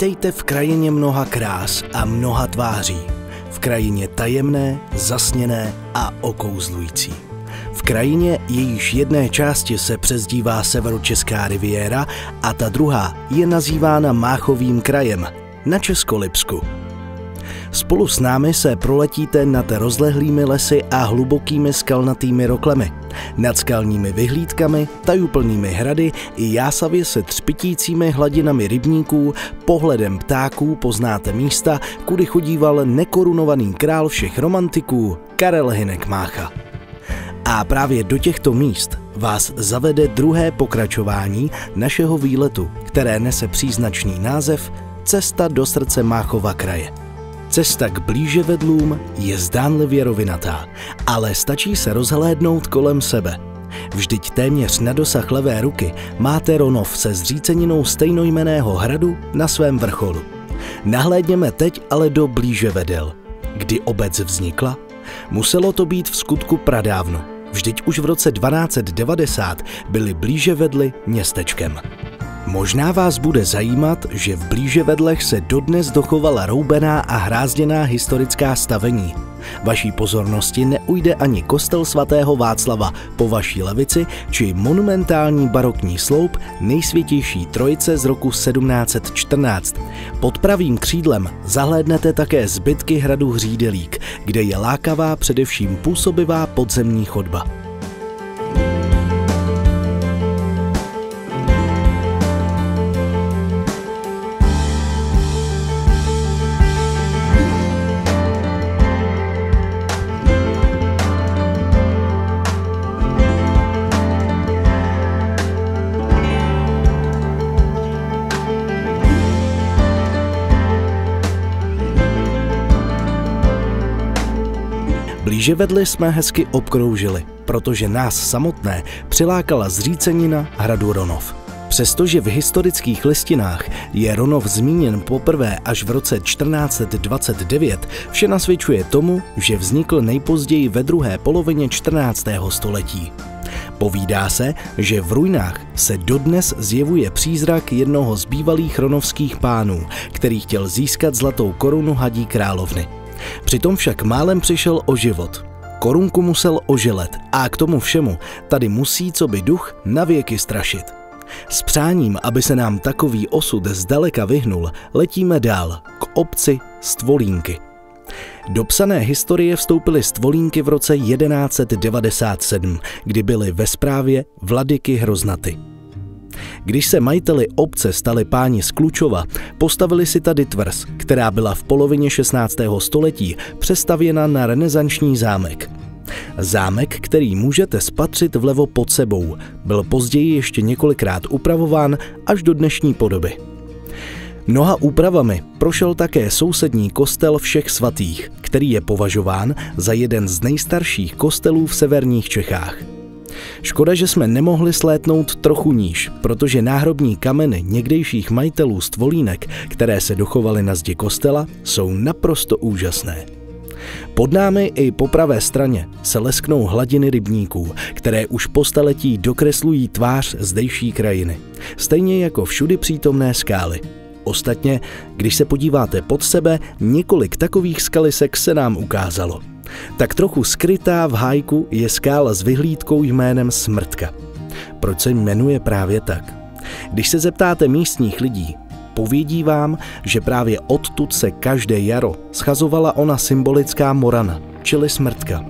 Vítejte v krajině mnoha krás a mnoha tváří. V krajině tajemné, zasněné a okouzlující. V krajině, jejíž jedné části se přezdívá Severočeská riviéra a ta druhá je nazývána Máchovým krajem na Českolipsku. Spolu s námi se proletíte nad rozlehlými lesy a hlubokými skalnatými roklemi, nad skalními vyhlídkami, tajuplnými hrady i jásavě se třpitícími hladinami rybníků, pohledem ptáků poznáte místa, kudy chodíval nekorunovaný král všech romantiků Karel Hynek Mácha. A právě do těchto míst vás zavede druhé pokračování našeho výletu, které nese příznačný název Cesta do srdce Máchova kraje. Cesta k blíževedlům je zdánlivě rovinatá, ale stačí se rozhlédnout kolem sebe. Vždyť téměř na dosah levé ruky máte Ronov se zříceninou stejnojmenného hradu na svém vrcholu. Nahlédněme teď ale do Blíževedel. Kdy obec vznikla? Muselo to být v skutku pradávno. Vždyť už v roce 1290 byly Blíževedly městečkem. Možná vás bude zajímat, že v Blíževedlech se dodnes dochovala roubená a hrázděná historická stavení. Vaší pozornosti neujde ani kostel svatého Václava po vaší levici, či monumentální barokní sloup Nejsvětější Trojice z roku 1714. Pod pravým křídlem zahlédnete také zbytky hradu Hřídelík, kde je lákavá především působivá podzemní chodba. Blíževedly jsme hezky obkroužili, protože nás samotné přilákala zřícenina hradu Ronov. Přestože v historických listinách je Ronov zmíněn poprvé až v roce 1429, vše nasvědčuje tomu, že vznikl nejpozději ve druhé polovině 14. století. Povídá se, že v ruinách se dodnes zjevuje přízrak jednoho z bývalých ronovských pánů, který chtěl získat zlatou korunu hadí královny. Přitom však málem přišel o život. Korunku musel oželet a k tomu všemu tady musí coby duch navěky strašit. S přáním, aby se nám takový osud zdaleka vyhnul, letíme dál k obci Stvolínky. Do psané historie vstoupily Stvolínky v roce 1197, kdy byly ve správě vladyky Hroznaty. Když se majiteli obce stali páni z Klučova, postavili si tady tvrz, která byla v polovině 16. století přestavěna na renesanční zámek. Zámek, který můžete spatřit vlevo pod sebou, byl později ještě několikrát upravován až do dnešní podoby. Mnoha úpravami prošel také sousední kostel Všech svatých, který je považován za jeden z nejstarších kostelů v severních Čechách. Škoda, že jsme nemohli slétnout trochu níž, protože náhrobní kameny někdejších majitelů Stvolínek, které se dochovaly na zdi kostela, jsou naprosto úžasné. Pod námi i po pravé straně se lesknou hladiny rybníků, které už po staletí dokreslují tvář zdejší krajiny, stejně jako všudy přítomné skály. Ostatně, když se podíváte pod sebe, několik takových skalisek se nám ukázalo. Tak trochu skrytá v hájku je skála s vyhlídkou jménem Smrtka. Proč se jmenuje právě tak? Když se zeptáte místních lidí, povědí vám, že právě odtud se každé jaro schazovala ona symbolická morana, čili smrtka.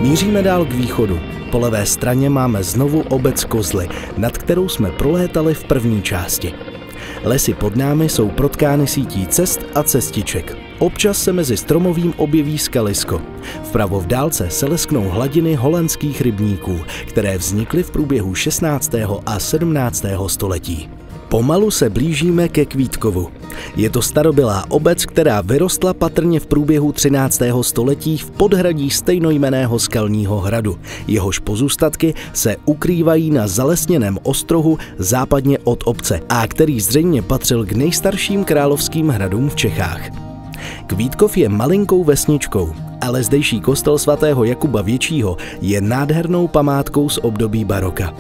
Míříme dál k východu. Po levé straně máme znovu obec Kozly, nad kterou jsme prolétali v první části. Lesy pod námi jsou protkány sítí cest a cestiček. Občas se mezi stromovým objeví skalisko. Vpravo v dálce se lesknou hladiny holandských rybníků, které vznikly v průběhu 16. a 17. století. Pomalu se blížíme ke Kvítkovu. Je to starobylá obec, která vyrostla patrně v průběhu 13. století v podhradí stejnojmenného skalního hradu. Jehož pozůstatky se ukrývají na zalesněném ostrohu západně od obce a který zřejmě patřil k nejstarším královským hradům v Čechách. Kvítkov je malinkou vesničkou, ale zdejší kostel svatého Jakuba Většího je nádhernou památkou z období baroka.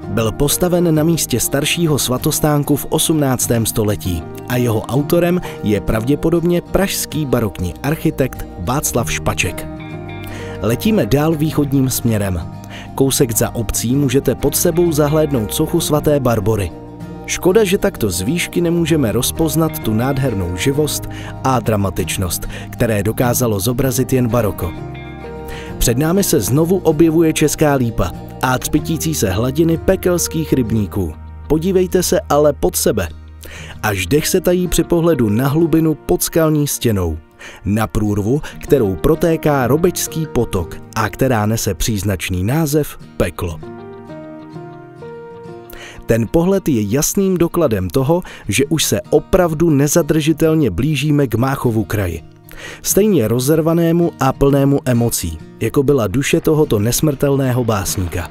Byl postaven na místě staršího svatostánku v 18. století a jeho autorem je pravděpodobně pražský barokní architekt Václav Špaček. Letíme dál východním směrem. Kousek za obcí můžete pod sebou zahlédnout sochu svaté Barbory. Škoda, že takto z výšky nemůžeme rozpoznat tu nádhernou živost a dramatičnost, které dokázalo zobrazit jen baroko. Před námi se znovu objevuje Česká Lípa a třpitící se hladiny pekelských rybníků. Podívejte se ale pod sebe. Až dech se tají při pohledu na hlubinu pod skalní stěnou. Na průrvu, kterou protéká Robečský potok a která nese příznačný název Peklo. Ten pohled je jasným dokladem toho, že už se opravdu nezadržitelně blížíme k Máchovu kraji. Stejně rozervanému a plnému emocí, jako byla duše tohoto nesmrtelného básníka.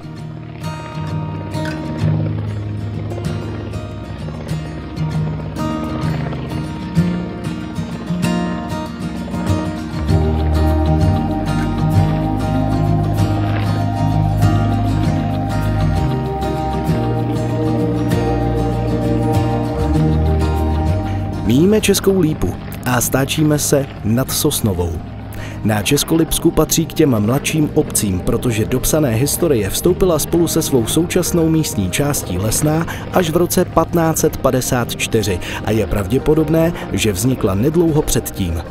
Míjíme Českou Lípu a stáčíme se nad Sosnovou. Na Českolipsku patří k těm mladším obcím, protože do psané historie vstoupila spolu se svou současnou místní částí Lesná až v roce 1554 a je pravděpodobné, že vznikla nedlouho předtím.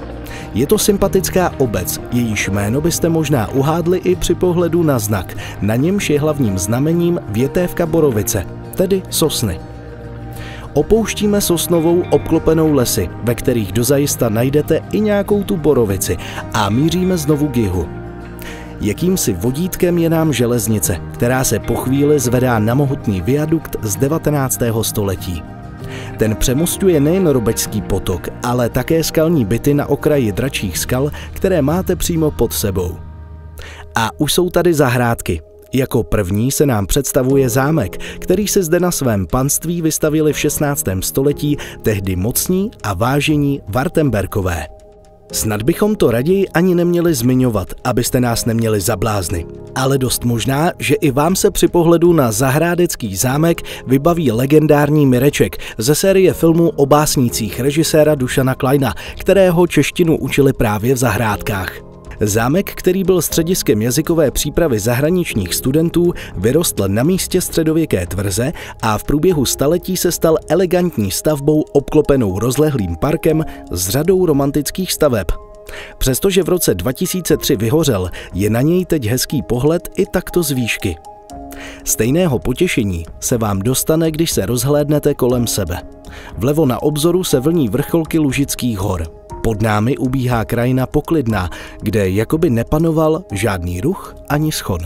Je to sympatická obec, jejíž jméno byste možná uhádli i při pohledu na znak, na němž je hlavním znamením větévka borovice, tedy sosny. Opouštíme Sosnovou obklopenou lesy, ve kterých dozajista najdete i nějakou tu borovici a míříme znovu k jihu. Jakýmsi vodítkem je nám železnice, která se po chvíli zvedá na mohutný viadukt z 19. století. Ten přemosťuje nejen Robečský potok, ale také skalní byty na okraji Dračích skal, které máte přímo pod sebou. A už jsou tady zahrádky. Jako první se nám představuje zámek, který se zde na svém panství vystavili v 16. století tehdy mocní a vážení Wartenberkové. Snad bychom to raději ani neměli zmiňovat, abyste nás neměli za blázny. Ale dost možná, že i vám se při pohledu na zahrádecký zámek vybaví legendární Mireček ze série filmů o básnících režiséra Dušana Kleina, kterého češtinu učili právě v zahrádkách. Zámek, který byl střediskem jazykové přípravy zahraničních studentů, vyrostl na místě středověké tvrze a v průběhu staletí se stal elegantní stavbou obklopenou rozlehlým parkem s řadou romantických staveb. Přestože v roce 2003 vyhořel, je na něj teď hezký pohled i takto z výšky. Stejného potěšení se vám dostane, když se rozhlédnete kolem sebe. Vlevo na obzoru se vlní vrcholky Lužických hor. Pod námi ubíhá krajina poklidná, kde jakoby nepanoval žádný ruch ani schon.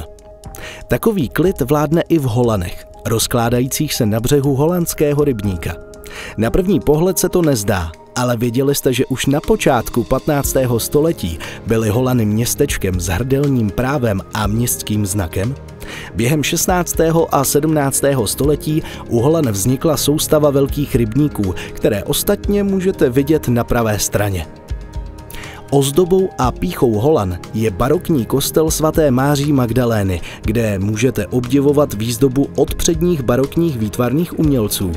Takový klid vládne i v Holanech, rozkládajících se na břehu holandského rybníka. Na první pohled se to nezdá, ale věděli jste, že už na počátku 15. století byly Holany městečkem s hrdelním právem a městským znakem? Během 16. a 17. století u Holan vznikla soustava velkých rybníků, které ostatně můžete vidět na pravé straně. Ozdobou a pýchou Holan je barokní kostel svaté Máří Magdalény, kde můžete obdivovat výzdobu od předních barokních výtvarných umělců.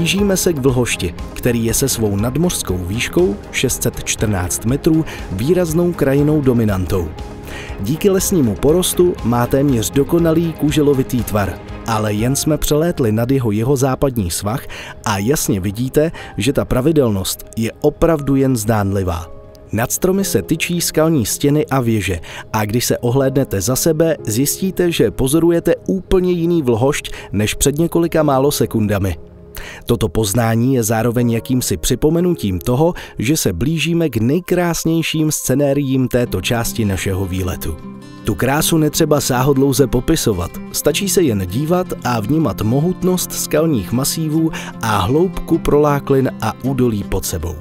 Blížíme se k Vlhošti, který je se svou nadmořskou výškou 614 metrů výraznou krajinnou dominantou. Díky lesnímu porostu má téměř dokonalý kůželovitý tvar, ale jen jsme přelétli nad jeho jihozápadní svah a jasně vidíte, že ta pravidelnost je opravdu jen zdánlivá. Nad stromy se tyčí skalní stěny a věže a když se ohlédnete za sebe, zjistíte, že pozorujete úplně jiný Vlhošť než před několika málo sekundami. Toto poznání je zároveň jakýmsi připomenutím toho, že se blížíme k nejkrásnějším scenériím této části našeho výletu. Tu krásu netřeba sáhodlouze popisovat, stačí se jen dívat a vnímat mohutnost skalních masívů a hloubku proláklin a údolí pod sebou.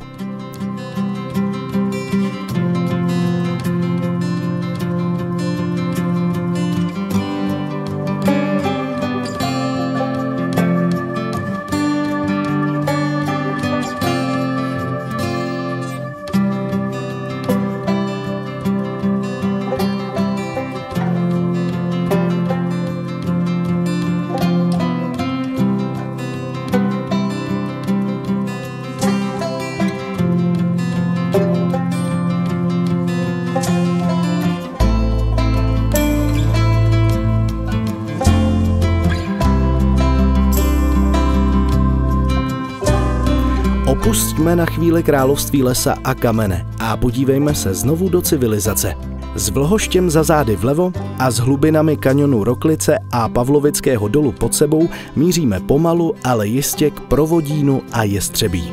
Opusťme na chvíli království lesa a kamene a podívejme se znovu do civilizace. S Vlhoštěm za zády vlevo a s hlubinami kanionu Roklice a Pavlovického dolu pod sebou míříme pomalu, ale jistě k Provodínu a Jestřebí.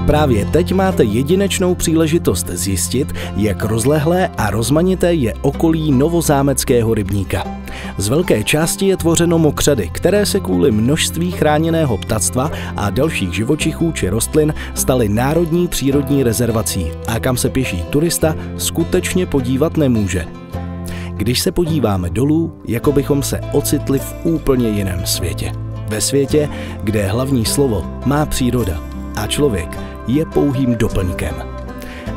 Právě teď máte jedinečnou příležitost zjistit, jak rozlehlé a rozmanité je okolí Novozámeckého rybníka. Z velké části je tvořeno mokřady, které se kvůli množství chráněného ptactva a dalších živočichů či rostlin staly národní přírodní rezervací a kam se pěší turista skutečně podívat nemůže. Když se podíváme dolů, jako bychom se ocitli v úplně jiném světě. Ve světě, kde hlavní slovo má příroda a člověk je pouhým doplňkem.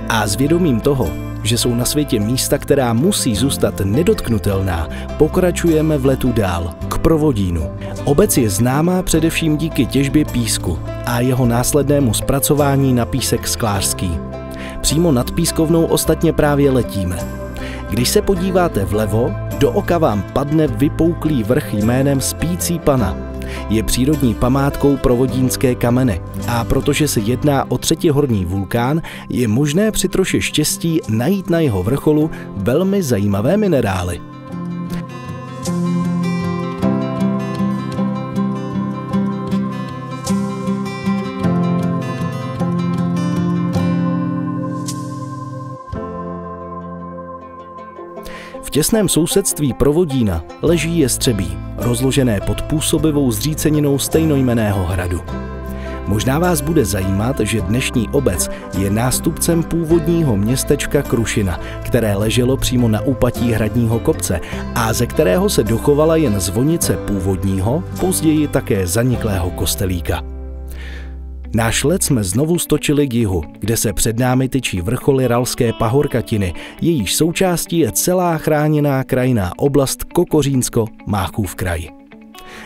A s vědomím toho, že jsou na světě místa, která musí zůstat nedotknutelná, pokračujeme v letu dál, k Provodínu. Obec je známá především díky těžbě písku a jeho následnému zpracování na písek sklářský. Přímo nad pískovnou ostatně právě letíme. Když se podíváte vlevo, do oka vám padne vypouklý vrch jménem Spící Pana. Je přírodní památkou Provodínské kameny a protože se jedná o třetihorní vulkán, je možné při troše štěstí najít na jeho vrcholu velmi zajímavé minerály. V těsném sousedství Provodína leží Jestřebí, rozložené pod působivou zříceninou stejnojmenného hradu. Možná vás bude zajímat, že dnešní obec je nástupcem původního městečka Krušina, které leželo přímo na úpatí hradního kopce a ze kterého se dochovala jen zvonice původního, později také zaniklého kostelíka. Náš let jsme znovu stočili k jihu, kde se před námi tyčí vrcholy Ralské pahorkatiny, jejíž součástí je celá chráněná krajinná oblast Kokořínsko-Máchův kraj.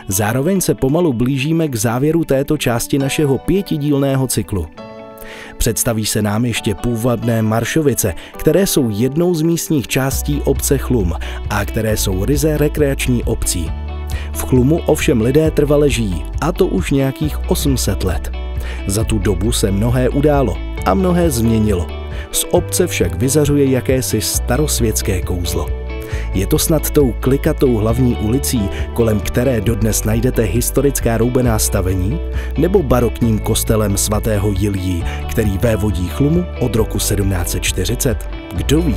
Zároveň se pomalu blížíme k závěru této části našeho 5dílného cyklu. Představí se nám ještě půvabné Maršovice, které jsou jednou z místních částí obce Chlum a které jsou ryze rekreační obcí. V Chlumu ovšem lidé trvale žijí, a to už nějakých 800 let. Za tu dobu se mnohé událo a mnohé změnilo. Z obce však vyzařuje jakési starosvětské kouzlo. Je to snad tou klikatou hlavní ulicí, kolem které dodnes najdete historická roubená stavení, nebo barokním kostelem svatého Jiljí, který vévodí Chlumu od roku 1740? Kdo ví?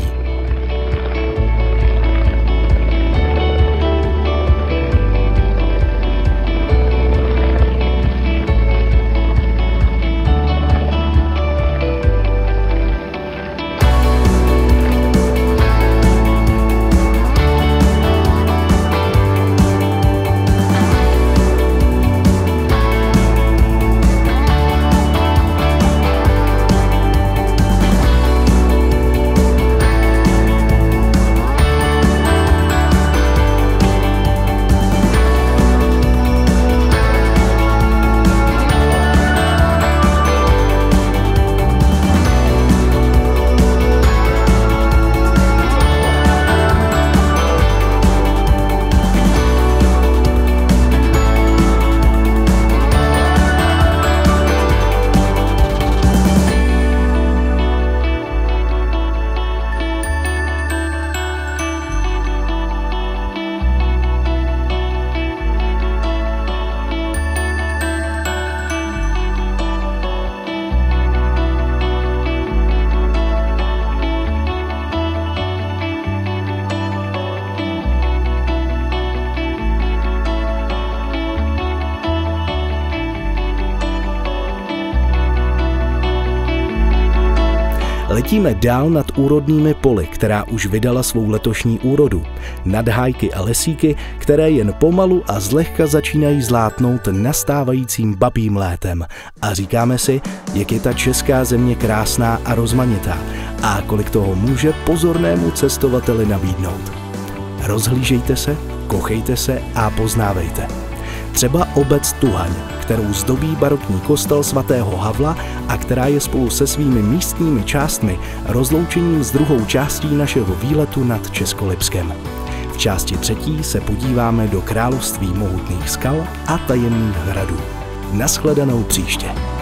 Letíme dál nad úrodnými poli, která už vydala svou letošní úrodu, nad hájky a lesíky, které jen pomalu a zlehka začínají zlátnout nastávajícím babím létem. A říkáme si, jak je ta česká země krásná a rozmanitá a kolik toho může pozornému cestovateli nabídnout. Rozhlížejte se, kochejte se a poznávejte. Třeba obec Tuhaň, kterou zdobí barokní kostel svatého Havla a která je spolu se svými místními částmi rozloučením s druhou částí našeho výletu nad Českolipskem. V části 3. se podíváme do království mohutných skal a tajemných hradů. Nashledanou příště.